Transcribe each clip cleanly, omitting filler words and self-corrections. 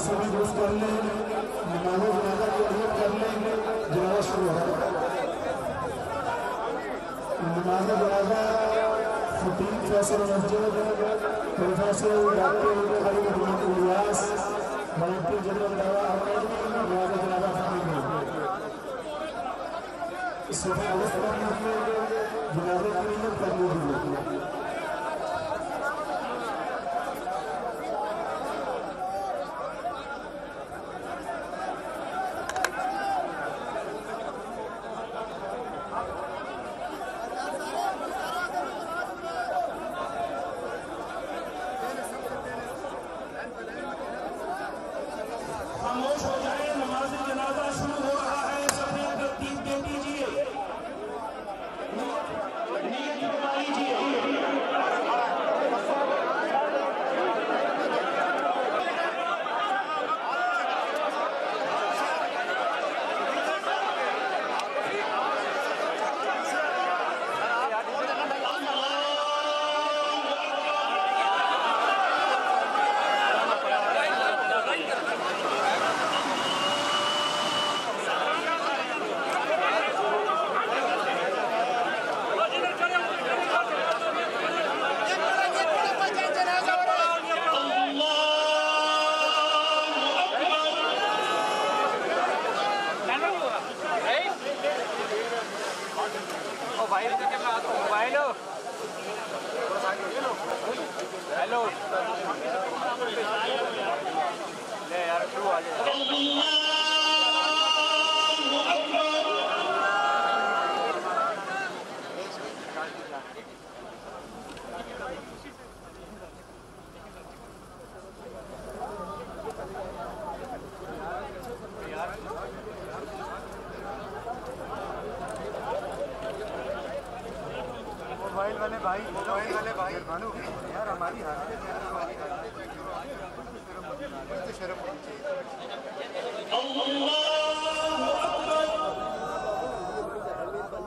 सभी दोस्त कर लें, नमाज़ जनाज़ा की अदब कर लें, जनाज़ा शुरू है। नमाज़ जनाज़ा खतीब फैसल मस्जिद प्रोफेसर डॉक्टर खलील रहमत इलियास मल्टी जनरल दावा नमाज़ जनाज़ा खतीब इस वक्त जनाज़े की नियत करनी होगी। खामोश हो जाए, नमाज जनाजा शुरू हो रहा है, सबने तरतीब दे दीजिए, नियत बना लीजिए। मोबाइल हेलो ले यार क्यों आ जाए। मोबाइल वाले भाई मानो यार हमारी हालत शर्म होनी चाहिए।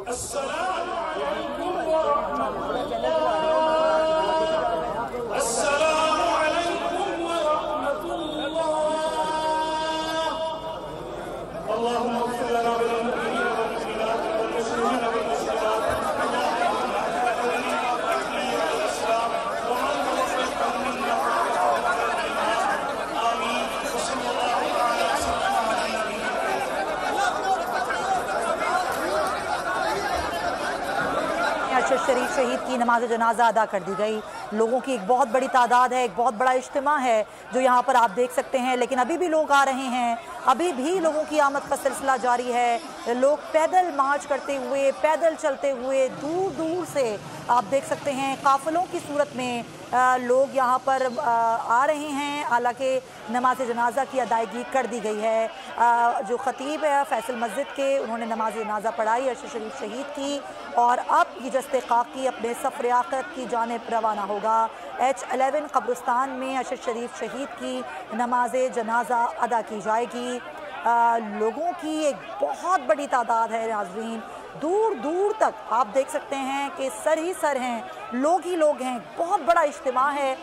अस्सलाम वालेकुम व रहमतुल्लाह, अस्सलाम वालेकुम व रहमतुल्लाह। अल्लाहुम्मा इग़फिर लना व लिल-मुमिनीना वल मुस्लिमात वल मुस्लिमीन वल मुस्लिमात। अरशद शरीफ शहीद की नमाज जनाजा अदा कर दी गई। लोगों की एक बहुत बड़ी तादाद है, एक बहुत बड़ा इज्तिमा है जो यहाँ पर आप देख सकते हैं, लेकिन अभी भी लोग आ रहे हैं, अभी भी लोगों की आमद का सिलसिला जारी है। लोग पैदल मार्च करते हुए, पैदल चलते हुए दूर दूर से आप देख सकते हैं काफिलों की सूरत में लोग यहाँ पर आ रहे हैं। हालांकि नमाज जनाजा की अदायगी कर दी गई है। जो खतीब है फैसल मस्जिद के, उन्होंने नमाज जनाजा पढ़ाई अरशद शरीफ शहीद की, और अब ये जस्ते खाकी अपने सफ़र आखिरत की जानिब रवाना होगा। H11 कब्रिस्तान में अरशद शरीफ शहीद की नमाज जनाजा अदा की जाएगी। लोगों की एक बहुत बड़ी तादाद है नाज़रीन, दूर दूर तक आप देख सकते हैं कि सर ही सर हैं, लोग ही लोग हैं, बहुत बड़ा इज्तिमा है।